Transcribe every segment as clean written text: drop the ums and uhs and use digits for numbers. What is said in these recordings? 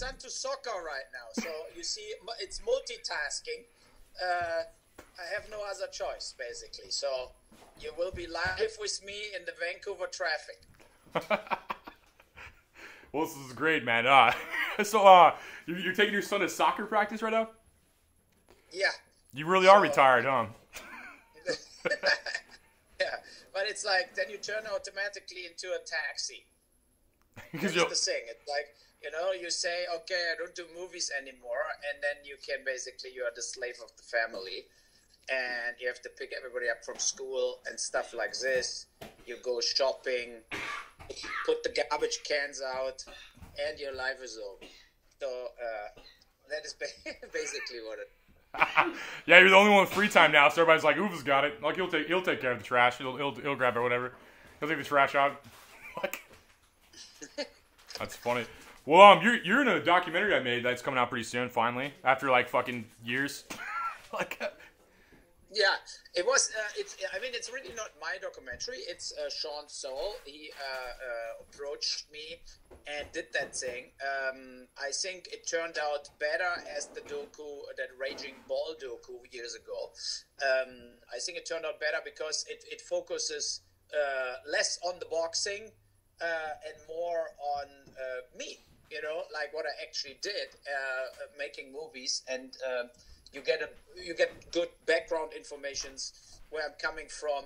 son to soccer right now. So you see, it's multitasking. I have no other choice, basically. So you will be live with me in the Vancouver traffic. Well, this is great, man. You're taking your son to soccer practice right now? Yeah. You really are retired, huh? Yeah, but it's like then you turn automatically into a taxi. That's the thing. It's like, you know, you say, okay, I don't do movies anymore, and then you can basically, you are the slave of the family, and you have to pick everybody up from school and stuff like this. You go shopping, put the garbage cans out, and your life is over. So that is basically what it. Yeah, you're the only one with free time now, so everybody's like, Uwe's got it. Like he'll take care of the trash. He'll grab it, whatever. He'll take the trash out. Like, that's funny. Well, you're in a documentary I made that's coming out pretty soon. Finally, after like fucking years. Like. Yeah, it was. I mean, it's really not my documentary. It's Sean Soul. He approached me and did that thing. I think it turned out better as the docu, that Raging Ball docu years ago. I think it turned out better because it focuses less on the boxing and more on me. You know, like what I actually did, making movies and. You get good background informations where I'm coming from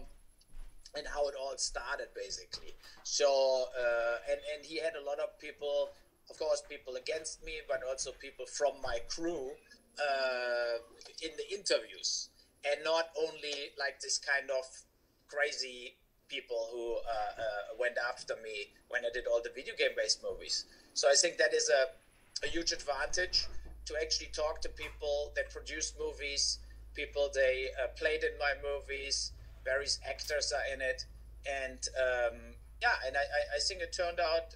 and how it all started, basically. So and he had a lot of people, of course, people against me, but also people from my crew in the interviews, and not only like this kind of crazy people who went after me when I did all the video game based movies. So I think that is a huge advantage. To actually talk to people that produced movies, people they played in my movies, various actors are in it, and and I think it turned out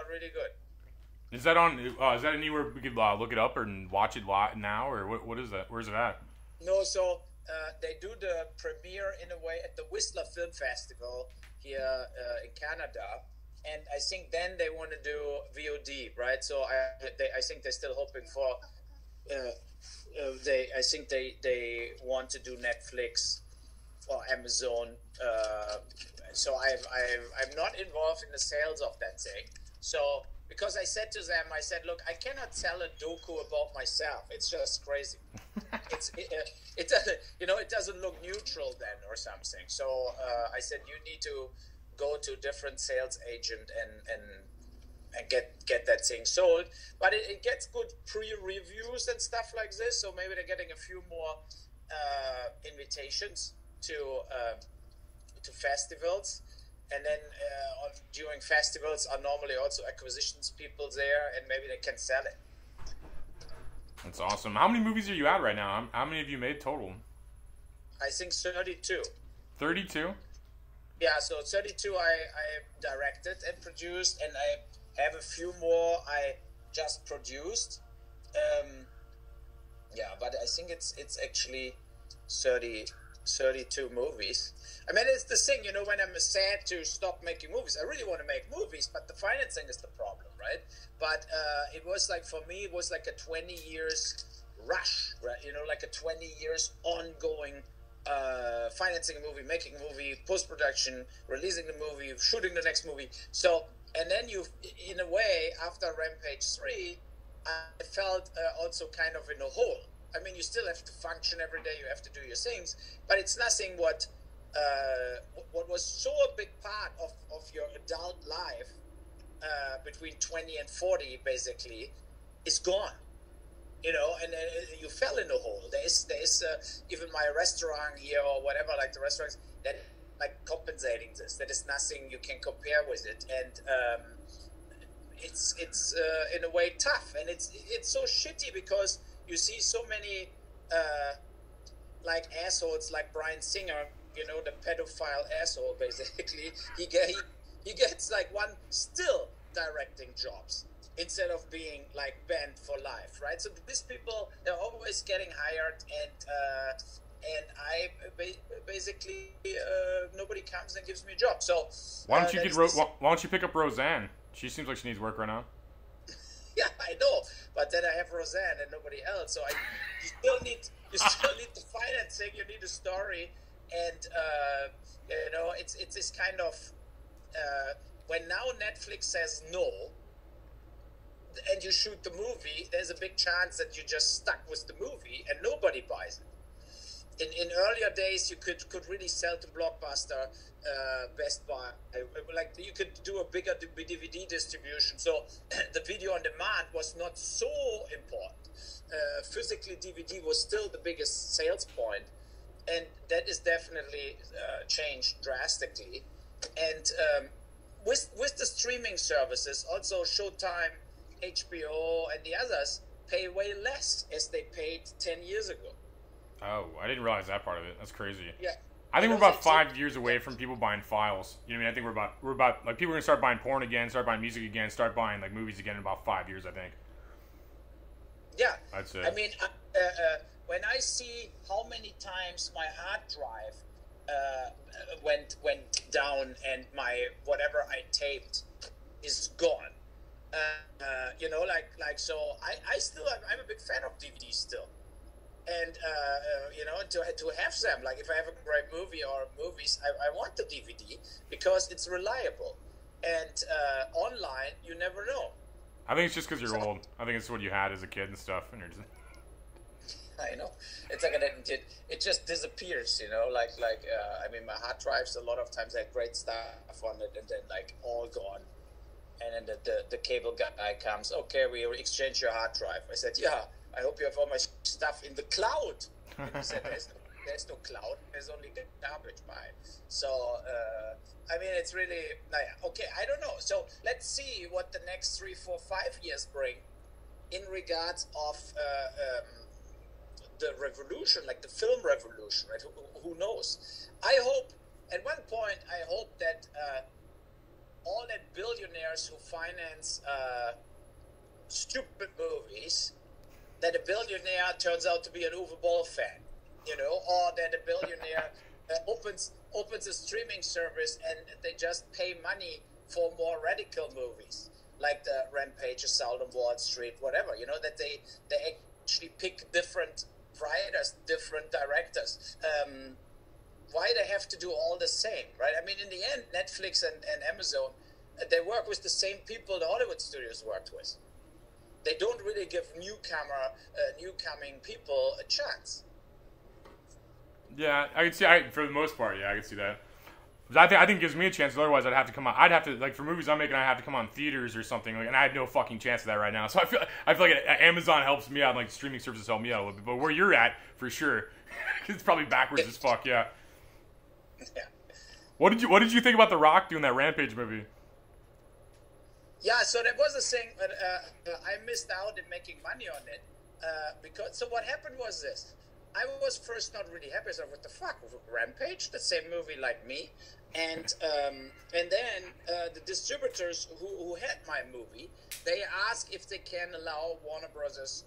really good. Is that on? Is that anywhere we could look it up and watch it now, or what is that? Where's it at? No, so they do the premiere in a way at the Whistler Film Festival here in Canada. And I think then they want to do VOD, right? So I think they're still hoping for. I think they want to do Netflix or Amazon. So I'm not involved in the sales of that thing. So because I said to them, I said, look, I cannot sell a docu about myself. It's just crazy. It doesn't, it doesn't look neutral then or something. So I said, you need to go to a different sales agent and get that thing sold. But it gets good pre-reviews and stuff like this, so maybe they're getting a few more invitations to festivals, and then during festivals are normally also acquisitions people there, and maybe they can sell it. That's awesome. How many movies are you at right now? How many have you made total? I think 32. 32? Yeah, so 32 I directed and produced, and I have a few more I just produced. But I think it's actually 32 movies. I mean, it's the thing, when I'm sad to stop making movies. I really want to make movies, but the financing is the problem, right? But it was like, for me, it was like a 20 years rush, right? Like a 20 years ongoing financing a movie, making a movie, post-production, releasing the movie, shooting the next movie. So, and then you, in a way, after Rampage 3, I felt also kind of in a hole. I mean, you still have to function every day, you have to do your things, but it's nothing what was so a big part of your adult life between 20 and 40, basically, is gone. And you fell in a hole. There's even my restaurant here or whatever, like the restaurants, that like compensating this. There is nothing you can compare with it, and it's in a way tough, and it's so shitty because you see so many like assholes like Bryan Singer, the pedophile asshole. Basically, he gets like one still directing jobs, instead of being like banned for life, right? So these people, they're always getting hired, and I basically nobody comes and gives me a job. So why don't you pick up Roseanne? She seems like she needs work right now. Yeah, I know, but then I have Roseanne and nobody else. So you still need the financing. You need a story, and it's this kind of when now Netflix says no, and you shoot the movie, there's a big chance that you're just stuck with the movie and nobody buys it. In earlier days, you could really sell to Blockbuster, Best Buy. Like you could do a bigger DVD distribution. So the video on demand was not so important. Physically, DVD was still the biggest sales point, and that is definitely changed drastically. And with the streaming services, also Showtime, HBO, and the others pay way less as they paid 10 years ago. Oh, I didn't realize that part of it. That's crazy. Yeah. I think we're about 5 years away from people buying files. You know what I mean? I think we're about like people are gonna start buying porn again, start buying music again, start buying like movies again in about 5 years. I think. Yeah. I'd say. I mean, when I see how many times my hard drive went down and my whatever I taped is gone. So I still I'm a big fan of DVDs still. And to have them, like if I have a great movie or movies, I want the DVD because it's reliable. And online, you never know. I think it's just because you're old. I think it's what you had as a kid and stuff, and you're just. I know. It's like it just disappears, I mean, my hard drives a lot of times had great stuff on it, and then like all gone. And then the cable guy comes. Okay, we exchange your hard drive. I said, yeah. I hope you have all my stuff in the cloud. And he said, there's no cloud. There's only garbage behind. So, I mean, it's really, okay, I don't know. So let's see what the next 3, 4, 5 years bring in regards of the revolution, like the film revolution, right? Who knows? I hope, at one point, that all that billionaires who finance stupid movies, that a billionaire turns out to be an Uwe Boll fan, or that a billionaire opens a streaming service and they just pay money for more radical movies, like the Rampage, Assault on Wall Street, whatever, that they actually pick different writers, different directors. Why they have to do all the same, right? I mean, in the end, Netflix and Amazon, they work with the same people the Hollywood studios worked with. They don't really give newcoming people a chance. Yeah, I can see. For the most part, yeah, I can see that. I think it gives me a chance. Otherwise, I'd have to come on. I'd have to like for movies I'm making, I have to come on theaters or something. Like, and I have no fucking chance of that right now. So I feel like Amazon helps me out. Like streaming services help me out a little bit. But where you're at, for sure, it's probably backwards as fuck. Yeah. Yeah. What did you think about The Rock doing that Rampage movie? Yeah, so that was a thing, but I missed out in making money on it so what happened was this. I was first not really happy. So what the fuck, Rampage, the same movie like me, and then the distributors who had my movie, they asked if they can allow Warner Brothers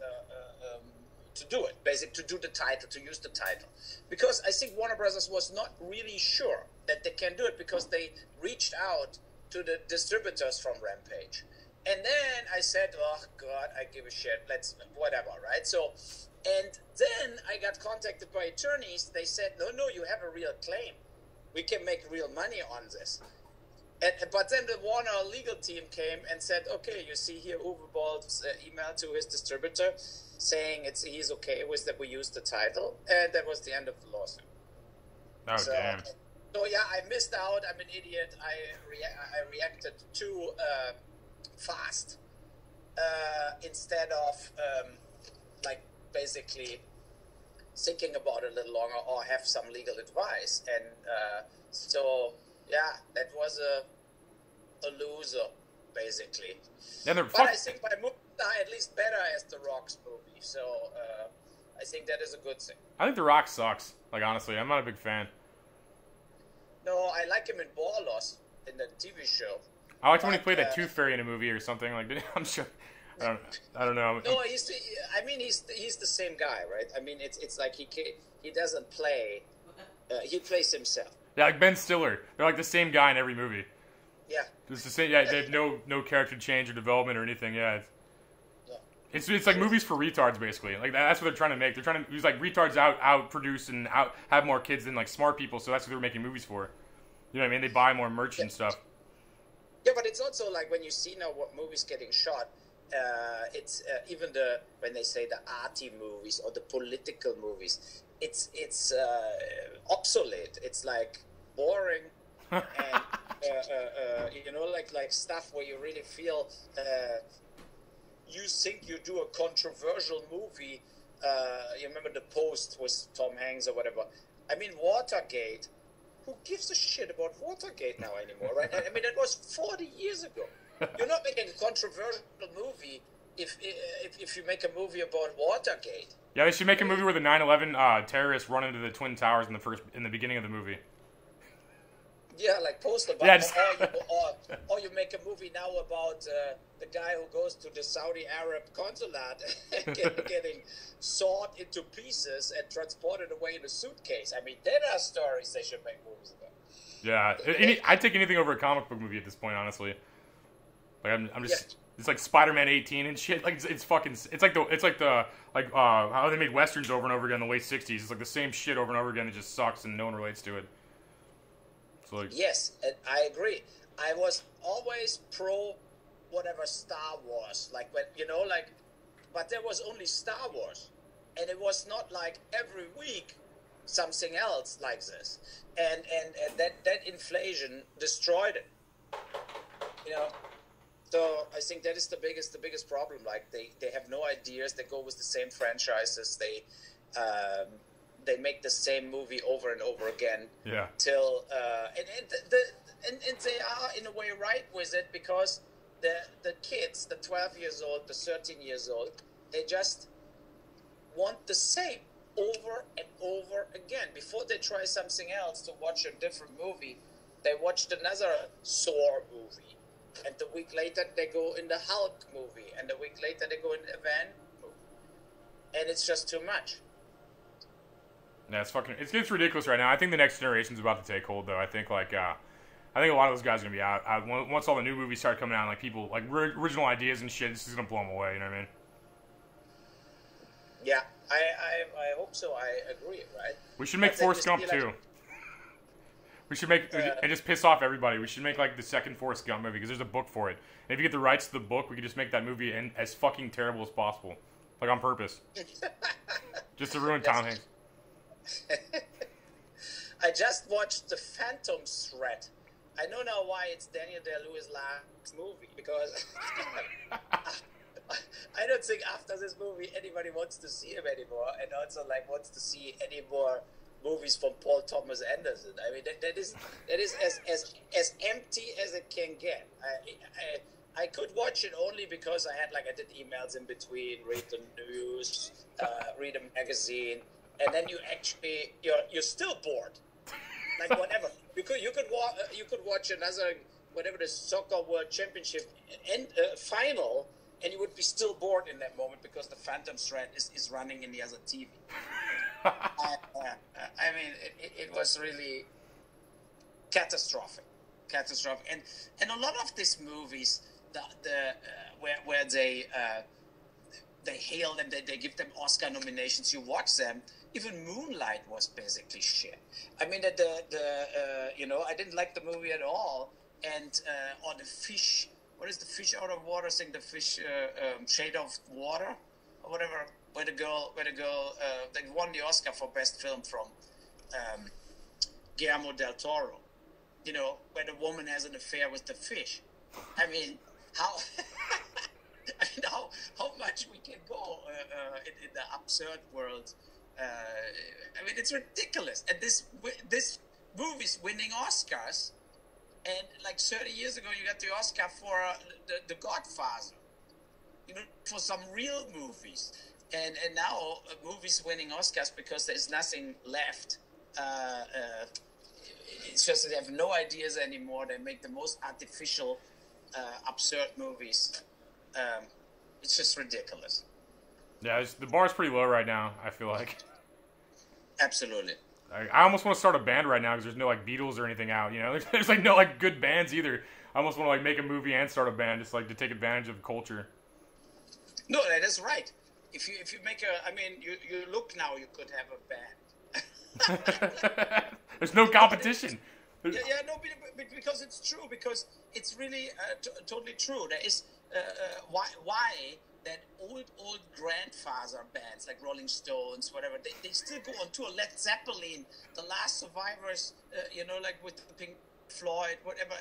to do it, basically to do the title, to use the title, because I think Warner Brothers was not really sure that they can do it because they reached out to the distributors from Rampage. And then I said, oh God, I give a shit, let's, whatever, right? So, and then I got contacted by attorneys. They said, no, you have a real claim. We can make real money on this. But then the Warner legal team came and said, okay, you see here Uwe Boll's email to his distributor saying he's okay with that we use the title. And that was the end of the lawsuit. Oh, damn. So yeah, I missed out. I'm an idiot. I reacted too fast instead of basically thinking about it a little longer or have some legal advice. And so yeah, that was a loser basically. Yeah, but I think my movies are at least better as The Rock's movie. So I think that is a good thing. I think The Rock sucks. Like honestly, I'm not a big fan. No, I like him in Borlos in the TV show. I liked when he played that Tooth Fairy in a movie or something. Like, I'm sure. I don't know. No, he's the same guy, right? I mean, it's like he doesn't play. He plays himself. Yeah, like Ben Stiller. They're like the same guy in every movie. Yeah. It's the same. Yeah, they have no character change or development or anything. Yeah. It's like movies for retards, basically. Like that's what they're trying to make. They're trying to use like retards out produce and have more kids than like smart people. So that's what they're making movies for. You know what I mean? They buy more merch and stuff. Yeah, but it's also like when you see now what movies getting shot. It's even when they say the arty movies or the political movies, it's obsolete. It's like boring, and you know, like stuff where you really feel you think you do a controversial movie. You remember The Post with Tom Hanks or whatever. I mean, Watergate. Who gives a shit about Watergate now anymore, right? I mean, that was 40 years ago. You're not making a controversial movie if you make a movie about Watergate. Yeah, they should make a movie where the 9/11 terrorists run into the Twin Towers in the beginning of the movie. Yeah, like poster. Yeah, or you make a movie now about the guy who goes to the Saudi Arab consulate and getting sawed into pieces and transported away in a suitcase. I mean, there are stories they should make movies about. Yeah, I'd take anything over a comic book movie at this point, honestly. Like I'm just, it's like Spider-Man 18 and shit. Like it's like how they made westerns over and over again in the late 60s. It's like the same shit over and over again. It just sucks and no one relates to it. So like, yes, I agree. I was always pro whatever Star Wars, like when but there was only Star Wars, and it was not like every week something else like this, and that inflation destroyed it. You know. So I think that is the biggest problem. Like they have no ideas. They go with the same franchises. They make the same movie over and over again. Yeah. Till and they are in a way right with it because the kids, the 12 years old, the 13 years old, they just want the same over and over again. Before they try something else to watch a different movie, they watched another Thor movie. And the week later, they go in the Hulk movie. And the week later, they go in the Van movie. And it's just too much. Yeah, it gets ridiculous right now. I think the next generation's about to take hold, though. I think a lot of those guys are gonna be out. Once all the new movies start coming out, like people, like original ideas and shit, this is gonna blow them away. You know what I mean? Yeah, I hope so. I agree, right? We should make Forrest Gump, too. We should make, and just piss off everybody. We should make, like, the second Forrest Gump movie, because there's a book for it. And if you get the rights to the book, we could just make that movie as fucking terrible as possible. Like, on purpose. Just to ruin Tom Hanks. I just watched The Phantom Thread. I know now why it's Daniel Day-Lewis' last movie, because I don't think after this movie anybody wants to see him anymore, and also, like, wants to see any more movies from Paul Thomas Anderson. I mean, that is as empty as it can get. I could watch it only because I did emails in between, read the news, read a magazine, and then you're still bored. Like whatever you could watch another whatever the Soccer World Championship final, and you would be still bored in that moment because the Phantom Thread is running in the other TV. I mean, it was really catastrophic, and a lot of these movies, where they hail them, they give them Oscar nominations. You watch them. Even Moonlight was basically shit. I mean, I didn't like the movie at all. And or the fish. What is the fish out of water thing? The fish shade of water or whatever. Where the girl, they won the Oscar for best film from Guillermo del Toro. You know, where the woman has an affair with the fish. I mean, how much we can go in the absurd world. I mean, it's ridiculous. And this movie's winning Oscars. And like 30 years ago, you got the Oscar for the Godfather. You know, for some real movies. And now movies winning Oscars because there's nothing left. It's just that they have no ideas anymore. They make the most artificial, absurd movies. It's just ridiculous. Yeah, the bar's pretty low right now, I feel like. Absolutely. I almost want to start a band right now because there's no like Beatles or anything out. You know, there's like no like good bands either. I almost want to like make a movie and start a band just like to take advantage of culture. No, that is right. If you make a, I mean, you look now, you could have a band. There's no competition. No, but because it's true, because it's really totally true. There is why that old grandfather bands like Rolling Stones, whatever, they still go on tour. Led Zeppelin, The Last Survivors, like with Pink Floyd, whatever,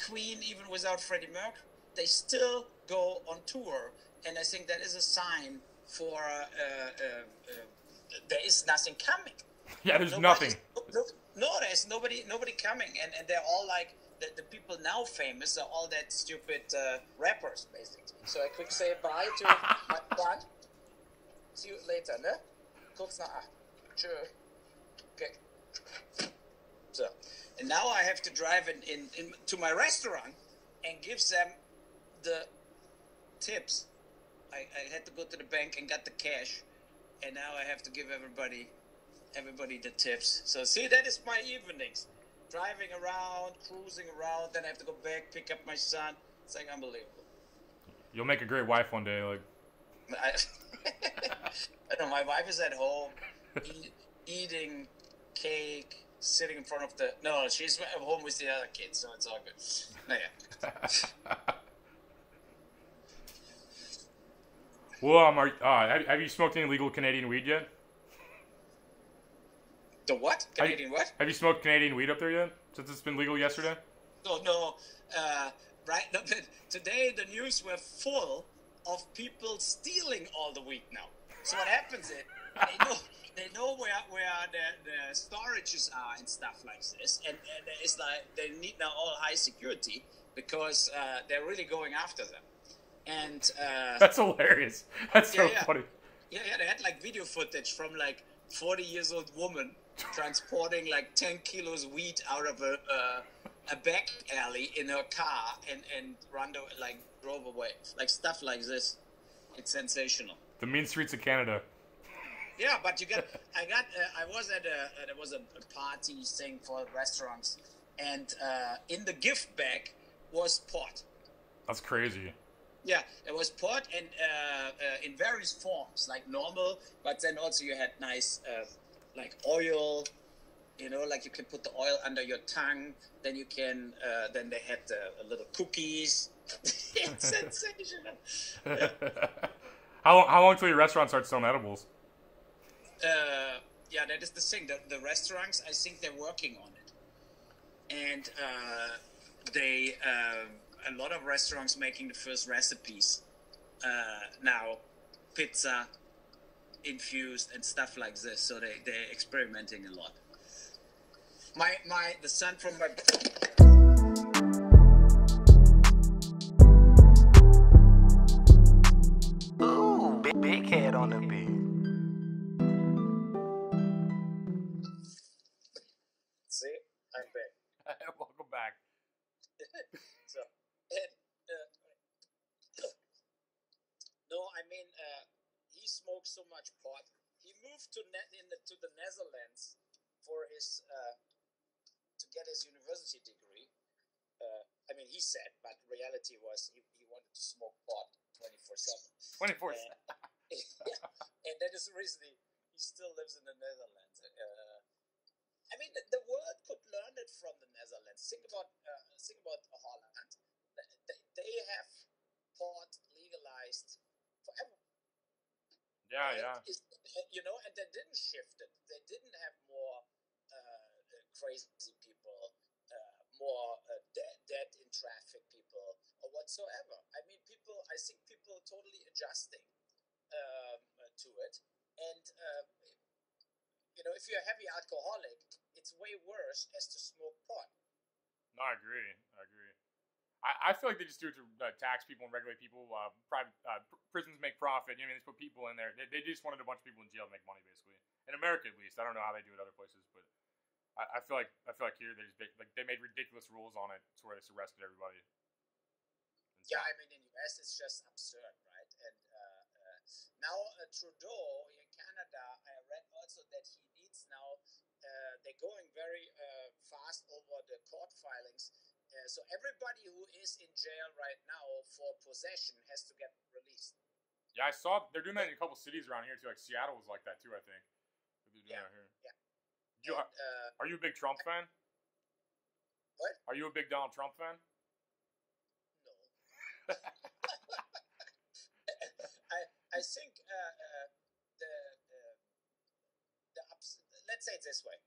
Queen, even without Freddie Mercury, they still go on tour. And I think that is a sign for there is nothing coming. Yeah, there's nothing. No, there's nobody coming, and they're all like the people now famous are all that stupid rappers, basically. So I could say bye to my son. See you later, ne? Kurz nach 8. Tschö. Okay. So, and now I have to drive in to my restaurant and give them the tips. I had to go to the bank and got the cash, and now I have to give everybody the tips. So see, that is my evenings. Driving around, cruising around, then I have to go back, pick up my son. It's like unbelievable. You'll make a great wife one day, like. I don't know, my wife is at home, eating cake, sitting in front of the... No, she's at home with the other kids, so it's all good. No, yeah. Well, have you smoked any legal Canadian weed yet? The what? Canadian what? Have you smoked Canadian weed up there yet? Since it's been legal yesterday? No. Right. No, today the news were full of people stealing all the weed now. So what happens is they know where the storages are and stuff like this, and it's like they need now all high security because they're really going after them. And that's hilarious. That's so funny. Yeah, they had like video footage from like 40-year-old woman transporting like 10 kilos weed out of a back alley in her car and drove away. Like stuff like this. It's sensational. The mean streets of Canada. Yeah, but I was at there was a party thing for restaurants, and in the gift bag was pot. That's crazy. Yeah, it was pot and in various forms, like normal, but then also you had nice like oil, like you can put the oil under your tongue. Then you can. Then they had little cookies. It's sensational. How long till your restaurant starts selling edibles? Yeah, that is the thing. The restaurants, I think they're working on it, and they a lot of restaurants making the first recipes now, pizza infused and stuff like this. So they're experimenting a lot. The son from my. Ooh, big head on the beat. See, I'm back. Welcome back. So, and, no, I mean, he smokes so much pot. He moved to the Netherlands for his to get his university degree. I mean, he said, but reality was he wanted to smoke pot 24/7. 24/7. Yeah, and that is the reason he still lives in the Netherlands. I mean, the world could learn it from the Netherlands. Think about Holland. They have pot legalized forever. Yeah. And they didn't shift it. They didn't have more crazy people, more dead in traffic people, or whatsoever. I mean, I think people are totally adjusting to it. And, if you're a heavy alcoholic, it's way worse as to smoke pot. No, I agree. I feel like they just do it to tax people and regulate people. Private prisons make profit. They just put people in there. They just wanted a bunch of people in jail to make money, basically. In America, at least. I don't know how they do it other places, but I feel like here they made ridiculous rules on it to where they just arrested everybody. Yeah, I mean, in the US, it's just absurd, right? And now Trudeau in Canada, I read also that he needs now. They're going very fast over the court filings. So everybody who is in jail right now for possession has to get released. Yeah, I saw they're doing that in a couple cities around here too. Like Seattle was like that too, I think. They're doing that here. Yeah. Are you a big Trump fan? What? Are you a big Donald Trump fan? No. I think let's say it this way.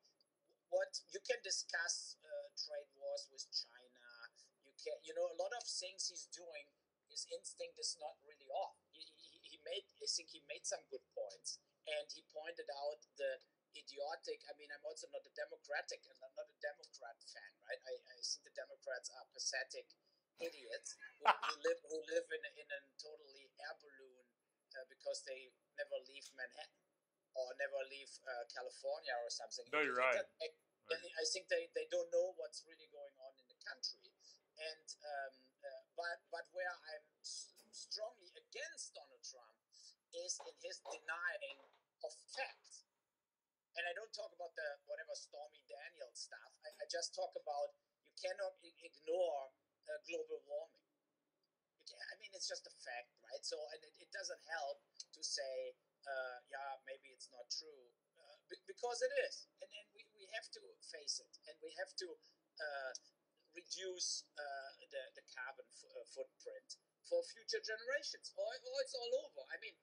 What you can discuss trade wars with China. You can, a lot of things he's doing. His instinct is not really off. I think he made some good points, and he pointed out the idiotic. I mean, I'm also not a Democratic, and I'm not a Democrat fan, right? I think the Democrats are pathetic idiots who live in a totally air balloon because they never leave Manhattan or never leave California or something. No, you're right. I think they don't know what's really going on in the country. And but where I'm strongly against Donald Trump is in his denying of facts. And I don't talk about the whatever Stormy Daniels stuff. I just talk about you cannot ignore global warming. I mean, it's just a fact, right? So, and it doesn't help to say, maybe it's not true, because it is. And we have to face it, and we have to reduce the carbon footprint for future generations, or it's all over. I mean,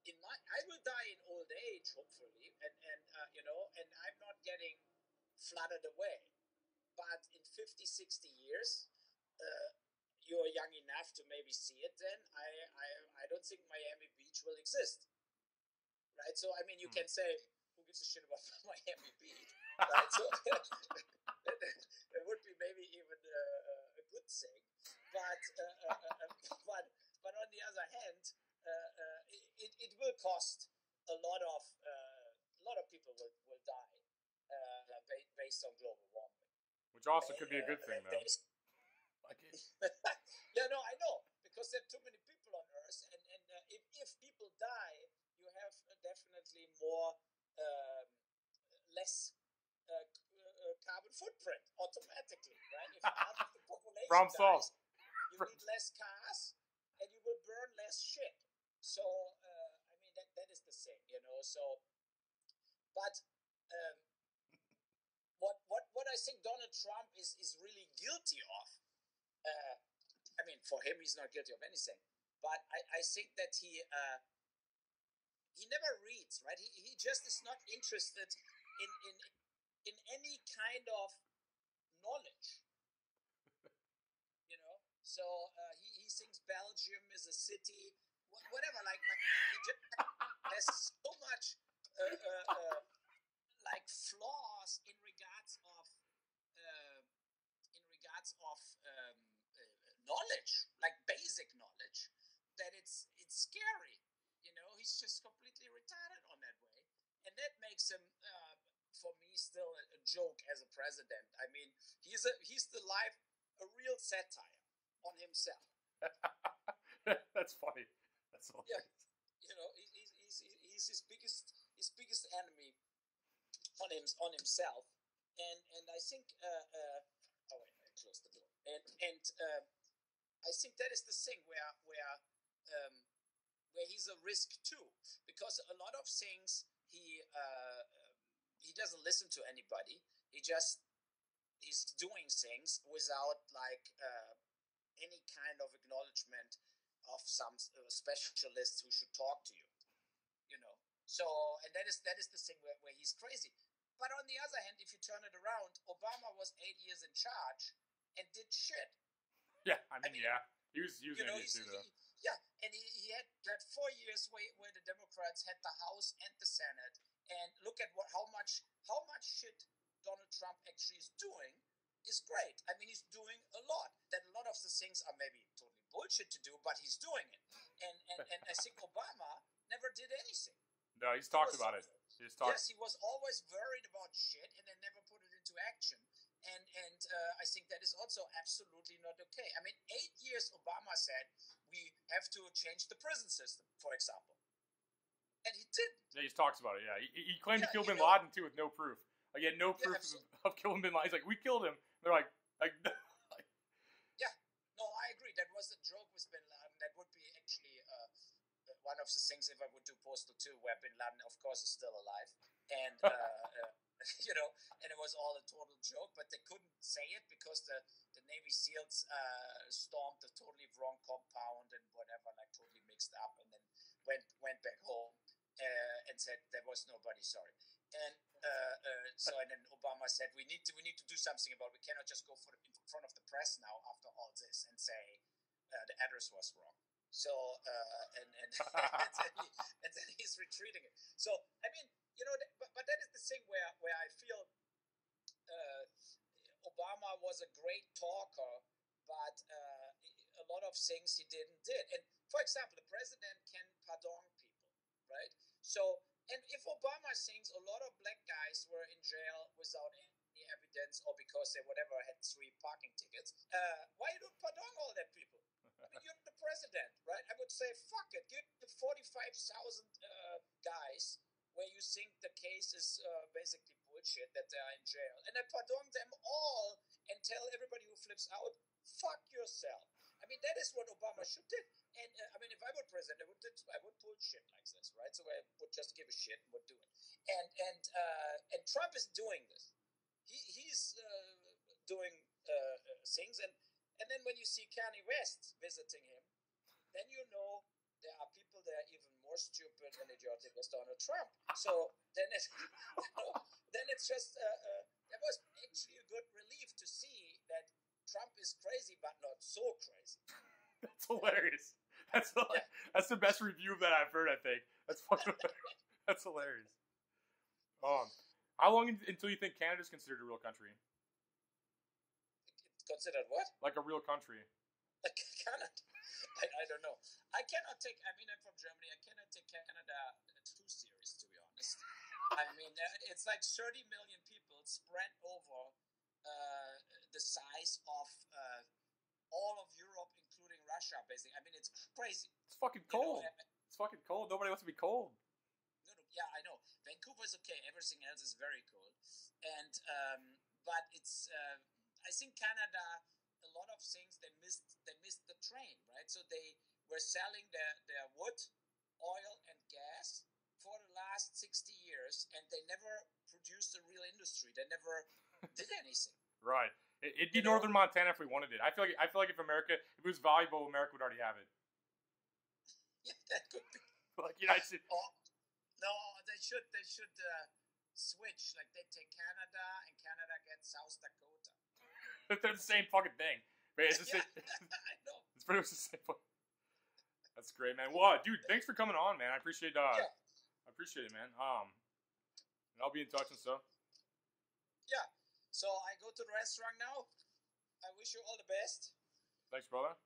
I will die in old age, hopefully, and I'm not getting flooded away. But in 50, 60 years, you're young enough to maybe see it, then I don't think Miami Beach will exist. Right? So, I mean, you can say, who gives a shit about Miami Beach? Right? So, it would be maybe even a good thing. But on the other hand, it will cost a lot of people will die based on global warming. Which also could be a good thing, though. Yeah, no, I know, because there are too many people on Earth, and if people die, you have definitely less carbon footprint automatically, right? If half of the population dies, you need less cars, and you will burn less shit. So, I mean, that is the thing, So, but what I think Donald Trump is really guilty of. I mean, for him, he's not guilty of anything. But I think that he never reads, right? He just is not interested in any kind of knowledge, So he thinks Belgium is a city, whatever. Like he just has so much flaws in regards of knowledge, like basic knowledge, that it's scary. He's just completely retarded on that way, and that makes him, for me, still a joke as a president. I mean, he's a real satire on himself. That's funny. That's all. Yeah, he's his biggest enemy on himself, and I think. Oh wait, I closed the door, and I think that is the thing where he's a risk too, because a lot of things he doesn't listen to anybody. He's doing things without any kind of acknowledgement of some specialists who should talk to you. So, and that is the thing where he's crazy. But on the other hand, if you turn it around, Obama was 8 years in charge and did shit. Yeah, I mean, yeah. He was an idiot too, though. And he had 4 years where the Democrats had the House and the Senate. And look at how much shit Donald Trump actually is doing is great. I mean, he's doing a lot. That a lot of the things are maybe totally bullshit to do, but he's doing it. And I think Obama never did anything. No, he's talked about it. Yes, he was always worried about shit and then never put it into action. And I think that is also absolutely not okay. I mean, 8 years Obama said we have to change the prison system, for example. And he did. Yeah, he talks about it, yeah. He claimed to kill Bin Laden, too, with no proof. Like, he had no proof of killing Bin Laden. He's like, we killed him. They're like yeah. No, I agree. That was a joke with Bin Laden. That would be actually one of the things, if I would do Postal 2, where Bin Laden, of course, is still alive, and you know, and it was all a total joke, but they couldn't say it because the Navy SEALs stormed the totally wrong compound and whatever, like totally mixed up, and then went back home and said there was nobody sorry. And and then Obama said we need to do something about it. We cannot just go in front of the press now after all this and say the address was wrong. So and then he's retreating it. So I mean, you know, but that is the thing where I feel Obama was a great talker, but a lot of things he did. And for example, the president can pardon people, right? So, and if Obama thinks a lot of black guys were in jail without any evidence or because they whatever had 3 parking tickets, why you don't pardon all that people? I mean, you're the president, right? I would say, fuck it, give the 45,000 guys where you think the case is basically bullshit that they are in jail, and then pardon them all and tell everybody who flips out, fuck yourself. I mean, that is what Obama should do. And I mean, if I were president, I would pull shit like this, right? So I would just give a shit and would do it. And Trump is doing this. He's doing things, and then when you see Kanye West visiting him, then you know there are people that are even more stupid and idiotic as Donald Trump. So then it's just that was actually a good relief to see that Trump is crazy, but not so crazy. That's hilarious. That's the best review of that I've heard. I think that's fucking hilarious. That's hilarious. How long until you think Canada's considered a real country? Considered what? Like a real country. Like Canada? I don't know. I cannot take. I mean, I'm from Germany. I cannot take Canada too serious, to be honest. I mean, it's like 30 million people spread over the size of all of Europe, including Russia, basically. I mean, it's crazy. It's fucking cold. It's fucking cold. Nobody wants to be cold. No, yeah, I know. Vancouver's okay. Everything else is very cold. And but it's. I think Canada, a lot of things they missed the train, right? So they were selling their wood, oil, and gas for the last 60 years, and they never produced a real industry. They never did anything. Right. It'd be northern Montana if we wanted it. I feel like if it was valuable, America would already have it. Yeah, that could be. Like United States. No, they should switch. Like they take Canada, and Canada gets South Dakota. They're the same fucking thing. But it's just I know. It's pretty much the same fucking. That's great, man. Well, dude, thanks for coming on, man. I appreciate I appreciate it, man. And I'll be in touch and stuff. Yeah. So I go to the restaurant now. I wish you all the best. Thanks, brother.